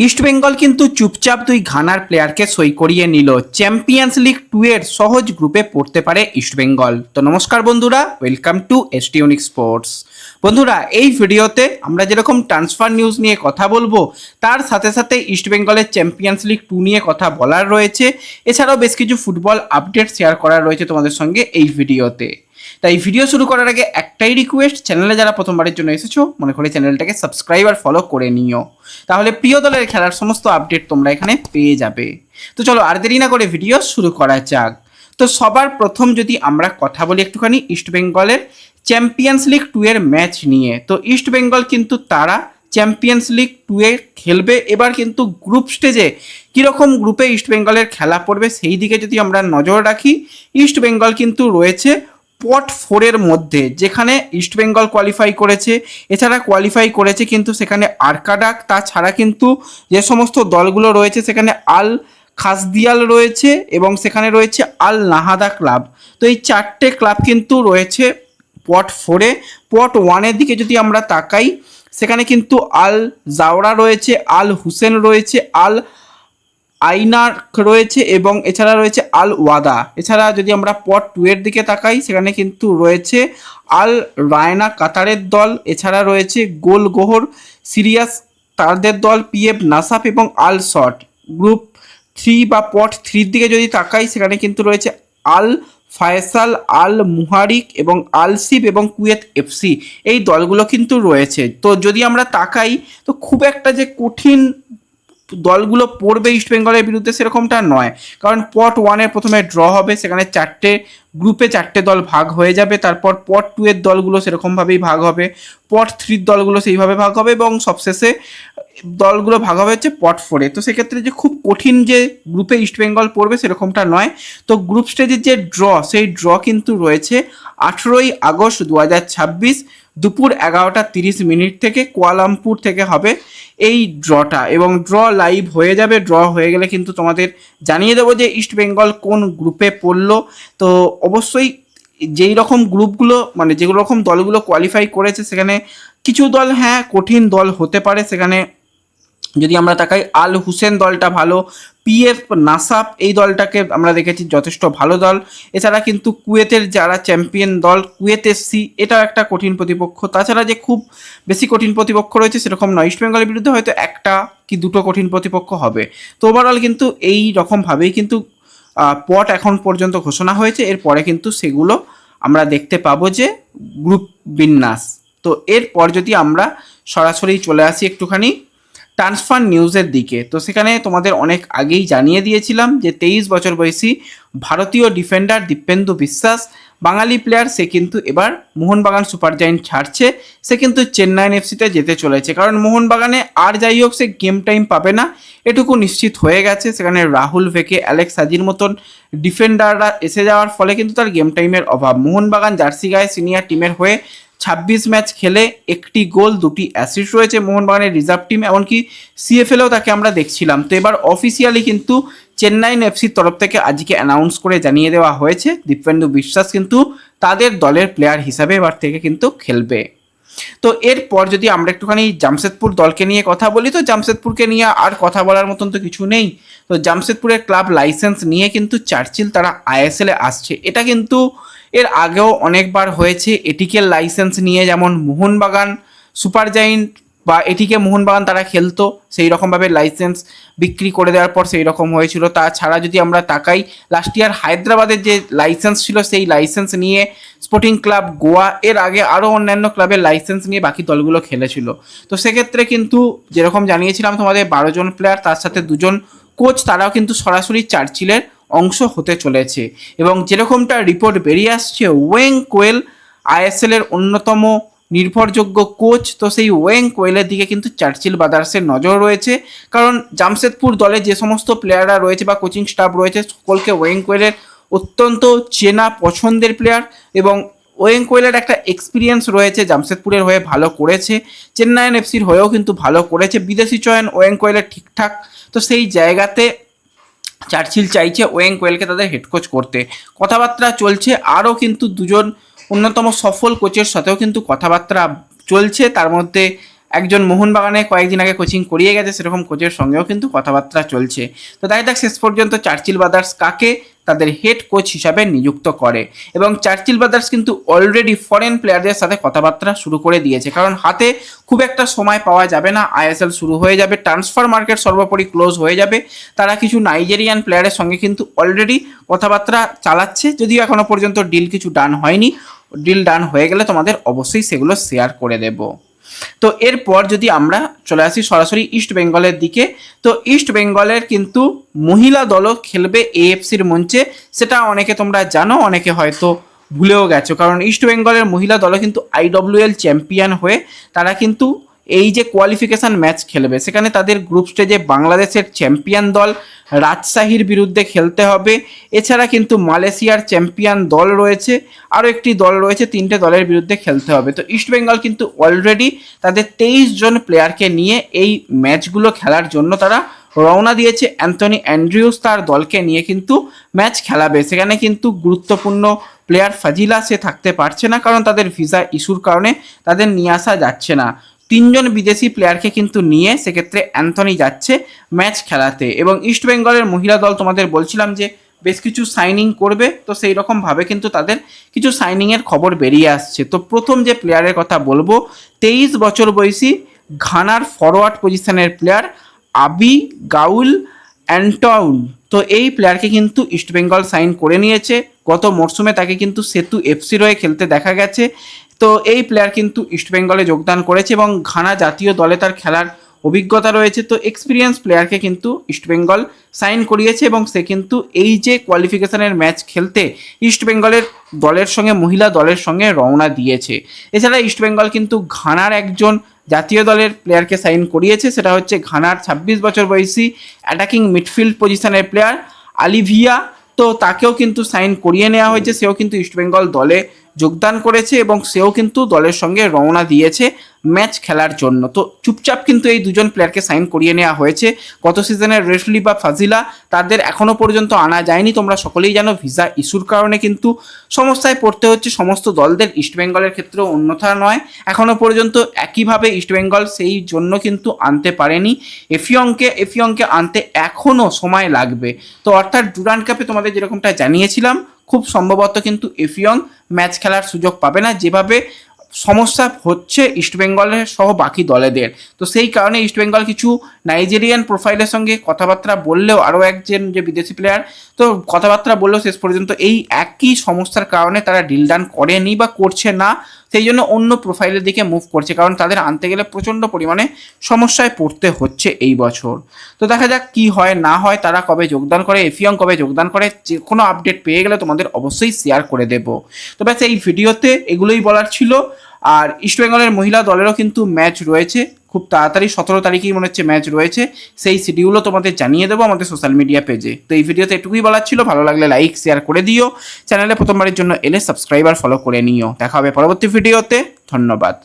ইস্টবেঙ্গল কিন্তু চুপচাপ দুই ঘানার প্লেয়ারকে সই করিয়ে নিল। চ্যাম্পিয়ন্স লিগ 2 এর সহজ গ্রুপে পড়তে পারে ইস্টবেঙ্গল। তো নমস্কার বন্ধুরা, welcome to ST unique sports. বন্ধুরা, এই ভিডিওতে আমরা যেরকম ট্রান্সফার নিউজ নিয়ে কথা বলবো, তার সাথে সাথে ইস্টবেঙ্গলের চ্যাম্পিয়ন্স লিগ 2 নিয়ে কথা বলার রয়েছে। এছাড়াও বেশ কিছু ফুটবল আপডেট শেয়ার করার রয়েছে তোমাদের সঙ্গে এই ভিডিওতে। তাই ভিডিও শুরু করার আগে একটাই রিকোয়েস্ট, চ্যানেলে যারা প্রথমবারের জন্য এসেছো মনে করে চ্যানেলটাকে সাবস্ক্রাইব আর ফলো করে নিও, তাহলে প্রিয় দলের খেলার সমস্ত আপডেট তোমরা এখানে পেয়ে যাবে। তো চলো আর দেরি না করে ভিডিও শুরু করা যাক। তো সবার প্রথম যদি আমরা কথা বলি একটুখানি ইস্টবেঙ্গলের চ্যাম্পিয়ন্স লিগ 2 এর ম্যাচ নিয়ে, তো ইস্টবেঙ্গল কিন্তু তারা চ্যাম্পিয়ন্স লিগ 2 এ খেলবে। এবার কিন্তু গ্রুপ স্টেজে কীরকম গ্রুপে ইস্টবেঙ্গলের খেলা পড়বে সেই দিকে যদি আমরা নজর রাখি, ইস্টবেঙ্গল কিন্তু রয়েছে পট 4 এর মধ্যে, যেখানে ইস্টবেঙ্গল কোয়ালিফাই করেছে। এছাড়া কোয়ালিফাই করেছে কিন্তু সেখানে আরকাডাক, তাছাড়া কিন্তু যে সমস্ত দলগুলো রয়েছে সেখানে আল খাসদিয়াল রয়েছে এবং সেখানে রয়েছে আল নাহাদা ক্লাব। তো এই চারটে ক্লাব কিন্তু রয়েছে পট 4-এ। পট 1-এর দিকে যদি আমরা তাকাই, সেখানে কিন্তু আল জাওরা রয়েছে, আল হুসেন রয়েছে, আল আইনার রয়েছে এবং এছাড়া রয়েছে আল ওয়াদা। এছাড়া যদি আমরা পট 2 এর দিকে তাকাই, সেখানে কিন্তু রয়েছে আল রায়না কাতারের দল, এছাড়া রয়েছে গোল গোহর সিরিয়াস তাদের দল, পিএফ নাসাফ এবং আল শট। গ্রুপ 3 বা পট 3 দিকে যদি তাকাই, সেখানে কিন্তু রয়েছে আল ফায়সাল, আল মুহারিক এবং আল সিব এবং কুয়েত এফসি। এই দলগুলো কিন্তু রয়েছে। তো যদি আমরা তাকাই, তো খুব একটা যে কঠিন দলগুলো পড়বে ইস্টবেঙ্গলের বিরুদ্ধে সেরকমটা নয়, কারণ পট 1-এর প্রথমে ড্র হবে, সেখানে চারটে গ্রুপে চারটে দল ভাগ হয়ে যাবে। তারপর পট 2 এর দলগুলো সেরকমভাবেই ভাগ হবে, পট 3 দলগুলো সেইভাবে ভাগ হবে এবং সবশেষে দলগুলো ভাগ হবে হচ্ছে পট 4-এ। তো সেক্ষেত্রে যে খুব কঠিন যে গ্রুপে ইস্টবেঙ্গল পড়বে সেরকমটা নয়। তো গ্রুপ স্টেজের যে ড্র, সেই ড্র কিন্তু রয়েছে 18ই আগস্ট 2026 দুপুর 11:30 থেকে কুয়ালালামপুর থেকে হবে এই ড্রটা, এবং ড্র লাইভ হয়ে যাবে। ড্র হয়ে গেলে কিন্তু তোমাদের জানিয়ে দেবো যে ইস্টবেঙ্গল কোন গ্রুপে পড়লো। তো অবশ্যই যেই রকম গ্রুপগুলো মানে যেগুলো রকম দলগুলো কোয়ালিফাই করেছে, সেখানে কিছু দল হ্যাঁ কঠিন দল হতে পারে। সেখানে যদি আমরা তাকাই, আল হুসেন দলটা ভালো, পিএফ নাসাফ এই দলটাকে আমরা দেখেছি যথেষ্ট ভালো দল। এছাড়া কিন্তু কুয়েতের যারা চ্যাম্পিয়ন দল কুয়েত এফসি, এটাও একটা কঠিন প্রতিপক্ষ। তাছাড়া যে খুব বেশি কঠিন প্রতিপক্ষ রয়েছে সেরকম নয়, ইস্টবেঙ্গলের বিরুদ্ধে হয়তো একটা কি দুটো কঠিন প্রতিপক্ষ হবে। তো ওভারঅল কিন্তু এই রকমভাবেই কিন্তু পট এখন পর্যন্ত ঘোষণা হয়েছে। এরপরে কিন্তু সেগুলো আমরা দেখতে পাবো যে গ্রুপ বিন্যাস। তো এরপর যদি আমরা সরাসরি চলে আসি একটুখানি ট্রান্সফার নিউজের দিকে, তো সেখানে তোমাদের অনেক আগেই জানিয়ে দিয়েছিলাম যে 23 বছর বয়সী ভারতীয় ডিফেন্ডার দীপেন্দু বিশ্বাস, বাঙালি প্লেয়ার, সে কিন্তু এবার মোহনবাগান সুপার জায়েন্ট ছাড়ছে। সে কিন্তু চেন্নাইন এফসিতে যেতে চলেছে, কারণ মোহনবাগানে আর যাই হোক সে গেম টাইম পাবে না, এটুকু নিশ্চিত হয়ে গেছে। সেখানে রাহুল ভেকে, অ্যালেক্স হাজির মতন ডিফেন্ডাররা এসে যাওয়ার ফলে কিন্তু তার গেম টাইমের অভাব। মোহনবাগান জার্সি গায়ে সিনিয়র টিমের হয়ে 26 ম্যাচ খেলে 1টি গোল 2টি অ্যাসিস্ট রয়েছে মোহনবাগানের রিজার্ভ টিম, এমনকি সিএফএলেও তাকে আমরা দেখছিলাম। তো এবার অফিসিয়ালি কিন্তু চেন্নাইন এফসির তরফ থেকে আজকে অ্যানাউন্স করে জানিয়ে দেওয়া হয়েছে দীপেন্দু বিশ্বাস কিন্তু তাদের দলের প্লেয়ার হিসাবে এবার থেকে কিন্তু খেলবে। তো এরপর যদি আমরা একটুখানি জামশেদপুর দলকে নিয়ে কথা বলি, তো জামশেদপুরকে নিয়ে আর কথা বলার মতন তো কিছু নেই। তো জামশেদপুরের ক্লাব লাইসেন্স নিয়ে কিন্তু চার্চিল তারা আইএসএলে আসছে। এটা কিন্তু এর আগেও অনেকবার হয়েছে। এটিকে লাইসেন্স নিয়ে যেমন মোহনবাগান সুপার জায়েন্ট বা এটিকে মোহনবাগান তারা খেলতো, সেই রকমভাবে লাইসেন্স বিক্রি করে দেওয়ার পর সেই রকম হয়েছিল। তাছাড়া যদি আমরা তাকাই, লাস্ট ইয়ার হায়দ্রাবাদের যে লাইসেন্স ছিল সেই লাইসেন্স নিয়ে স্পোর্টিং ক্লাব গোয়া, এর আগে আরও অন্যান্য ক্লাবের লাইসেন্স নিয়ে বাকি দলগুলো খেলেছিল। তো সেক্ষেত্রে কিন্তু যেরকম জানিয়েছিলাম তোমাদের 12 জন প্লেয়ার, তার সাথে 2 জন কোচ, তারাও কিন্তু সরাসরি চার্চিলের অংশ হতে চলেছে। এবং যেরকমটা রিপোর্ট বেরিয়ে আসছে, ওয়েং কোয়েল আইএসএলের অন্যতম নির্ভরযোগ্য কোচ। তো সেই ওয়েং কোয়েলের দিকে কিন্তু চার্চিল ব্রাদার্সের নজর রয়েছে, কারণ জামশেদপুর দলে যে সমস্ত প্লেয়াররা রয়েছে বা কোচিং স্টাফ রয়েছে সকলকে ওয়েং কোয়েলের অত্যন্ত চেনা পছন্দের প্লেয়ার, এবং ওয়েং কোয়েলের একটা এক্সপিরিয়েন্স রয়েছে। জামশেদপুরের হয়ে ভালো করেছে, চেন্নাইন এফসির হয়েও কিন্তু ভালো করেছে, বিদেশি চয়ন ওয়েং কোয়েলের ঠিকঠাক। তো সেই জায়গাতে চার্চিল চাইছে ওয়েং কোয়েলকে তাদের হেড কোচ করতে। কথাবার্তা চলছে, আরও কিন্তু 2 জন অন্যতম সফল কোচের সাথেও কিন্তু কথাবার্তা চলছে। তার মধ্যে একজন মোহনবাগানে কয়েকদিন আগে কোচিং করিয়ে গেছে, সেরকম কোচের সঙ্গেও কিন্তু কথাবার্তা চলছে। তো তাই দেখ শেষ পর্যন্ত চার্চিল ব্রাদার্স কাকে তাদের হেড কোচ হিসাবে নিযুক্ত করে, এবং চার্চিল ব্রাদার্স কিন্তু অলরেডি ফরেন প্লেয়ারদের সাথে কথাবার্তা শুরু করে দিয়েছে, কারণ হাতে খুব একটা সময় পাওয়া যাবে না, আইএসএল শুরু হয়ে যাবে, ট্রান্সফার মার্কেট সর্বোপরি ক্লোজ হয়ে যাবে। তারা কিছু নাইজেরিয়ান প্লেয়ারের সঙ্গে কিন্তু অলরেডি কথাবার্তা চালাচ্ছে, যদিও এখনো পর্যন্ত ডিল কিছু ডান হয়নি। ডিল ডান হয়ে গেলে তোমাদের অবশ্যই সেগুলো শেয়ার করে দেব। তো এরপর যদি আমরা চলে আসি সরাসরি ইস্ট বেঙ্গলের দিকে, তো ইস্ট বেঙ্গলের কিন্তু মহিলা দলও খেলবে এএফসির মঞ্চে, সেটা অনেকে তোমরা জানো, অনেকে হয়তো ভুলেও গেছো, কারণ ইস্ট বেঙ্গলের মহিলা দলও কিন্তু আইডব্লিউএল চ্যাম্পিয়ন হয়ে তারা কিন্তু এই যে কোয়ালিফিকেশান ম্যাচ খেলবে, সেখানে তাদের গ্রুপ স্টেজে বাংলাদেশের চ্যাম্পিয়ন দল রাজশাহীর বিরুদ্ধে খেলতে হবে। এছাড়া কিন্তু মালয়েশিয়ার চ্যাম্পিয়ন দল রয়েছে, আরও একটি দল রয়েছে, 3টে দলের বিরুদ্ধে খেলতে হবে। তো ইস্ট বেঙ্গল কিন্তু অলরেডি তাদের 23 জন প্লেয়ারকে নিয়ে এই ম্যাচগুলো খেলার জন্য তারা রওনা দিয়েছে। অ্যান্থনি অ্যান্ড্রিউস তার দলকে নিয়ে কিন্তু ম্যাচ খেলাবে। সেখানে কিন্তু গুরুত্বপূর্ণ প্লেয়ার ফাজিলা সে থাকতে পারছে না, কারণ তাদের ভিসা ইস্যুর কারণে তাদের নিয়ে আসা যাচ্ছে না। 3 জন বিদেশি প্লেয়ারকে কিন্তু নিয়ে সেক্ষেত্রে অ্যান্থনি যাচ্ছে ম্যাচ খেলাতে। এবং ইস্ট বেঙ্গলের মহিলা দল তোমাদের বলছিলাম যে বেশ কিছু সাইনিং করবে, তো সেই রকমভাবে কিন্তু তাদের কিছু সাইনিংয়ের খবর বেরিয়ে আসছে। তো প্রথম যে প্লেয়ারের কথা বলবো, 23 বছর বয়সী ঘানার ফরওয়ার্ড পজিশনের প্লেয়ার আবি গাউল অ্যান্টন। তো এই প্লেয়ারকে কিন্তু ইস্টবেঙ্গল সাইন করে নিয়েছে। গত মরশুমে তাকে কিন্তু সেতু এফসির হয়ে খেলতে দেখা গেছে। তো এই প্লেয়ার কিন্তু ইস্টবেঙ্গলে যোগদান করেছে এবং ঘানা জাতীয় দলে তার খেলার অভিজ্ঞতা রয়েছে। তো এক্সপিরিয়েন্স প্লেয়ারকে কিন্তু ইস্টবেঙ্গল সাইন করিয়েছে এবং সে কিন্তু এই যে কোয়ালিফিকেশনের ম্যাচ খেলতে ইস্টবেঙ্গলের দলের সঙ্গে মহিলা দলের সঙ্গে রওনা দিয়েছে। এছাড়া ইস্টবেঙ্গল কিন্তু ঘানার একজন জাতীয় দলের প্লেয়ারকে সাইন করিয়েছে, সেটা হচ্ছে ঘানার 26 বছর বয়সী অ্যাটাকিং মিডফিল্ড পজিশনের প্লেয়ার আলিভিয়া। তো তাকেও কিন্তু সাইন করিয়ে নেওয়া হয়েছে, সেও কিন্তু ইস্টবেঙ্গল দলে যোগদান করেছে এবং সেও কিন্তু দলের সঙ্গে রওনা দিয়েছে ম্যাচ খেলার জন্য। তো চুপচাপ কিন্তু এই দুজন প্লেয়ারকে সাইন করিয়ে নেওয়া হয়েছে। গত সিজনের রেফলি বা ফাজিলা তাদের এখনও পর্যন্ত আনা যায়নি, তোমরা সকলেই জানো ভিসা ইস্যুর কারণে কিন্তু সমস্যায় পড়তে হচ্ছে সমস্ত দলদের, ইস্টবেঙ্গলের ক্ষেত্রেও অন্যথা নয়। এখনও পর্যন্ত একইভাবে ইস্টবেঙ্গল সেই জন্য কিন্তু আনতে পারেনি এফিয়ংকে আনতে এখনও সময় লাগবে। তো অর্থাৎ ডুরান্ড কাপে তোমাদের যেরকমটা জানিয়েছিলাম, খুব সম্ভবত কিন্তু এফিয়ং ম্যাচ খেলার সুযোগ পাবে না, যেভাবে সমস্যা হচ্ছে ইস্টবেঙ্গলের সহ বাকি দলেদের। তো সেই কারণে ইস্টবেঙ্গল কিছু নাইজেরিয়ান প্রোফাইলের সঙ্গে কথাবার্তা বললেও, আরও একজন যে বিদেশি প্লেয়ার, তো কথাবার্তা বললেও শেষ পর্যন্ত এই একই সমস্যার কারণে তারা ডিল ডান করেনি বা করছে না, সেই জন্য অন্য প্রোফাইলের দিকে মুভ করছে, কারণ তাদের আনতে গেলে প্রচণ্ড পরিমাণে সমস্যায় পড়তে হচ্ছে এই বছর। তো দেখা যাক কি হয় না হয়, তারা কবে যোগদান করে, এফিয়ং কবে যোগদান করে, যে কোনো আপডেট পেয়ে গেলে তোমাদের অবশ্যই শেয়ার করে দেব। তো ব্যাস এই ভিডিওতে এগুলোই বলার ছিল। আর ইস্টবেঙ্গলের মহিলা দলেরও কিন্তু ম্যাচ রয়েছে খুব তাড়াতাড়ি, 17 তারিখেই মনে হচ্ছে ম্যাচ রয়েছে, সেই শিডিউলও তোমাদের জানিয়ে দেবো আমাদের সোশ্যাল মিডিয়া পেজে। তো এই ভিডিওতে এটুকুই বলার ছিল, ভালো লাগলে লাইক শেয়ার করে দিও, চ্যানেলে প্রথমবারের জন্য এলে সাবস্ক্রাইব আর ফলো করে নিও। দেখা হবে পরবর্তী ভিডিওতে, ধন্যবাদ।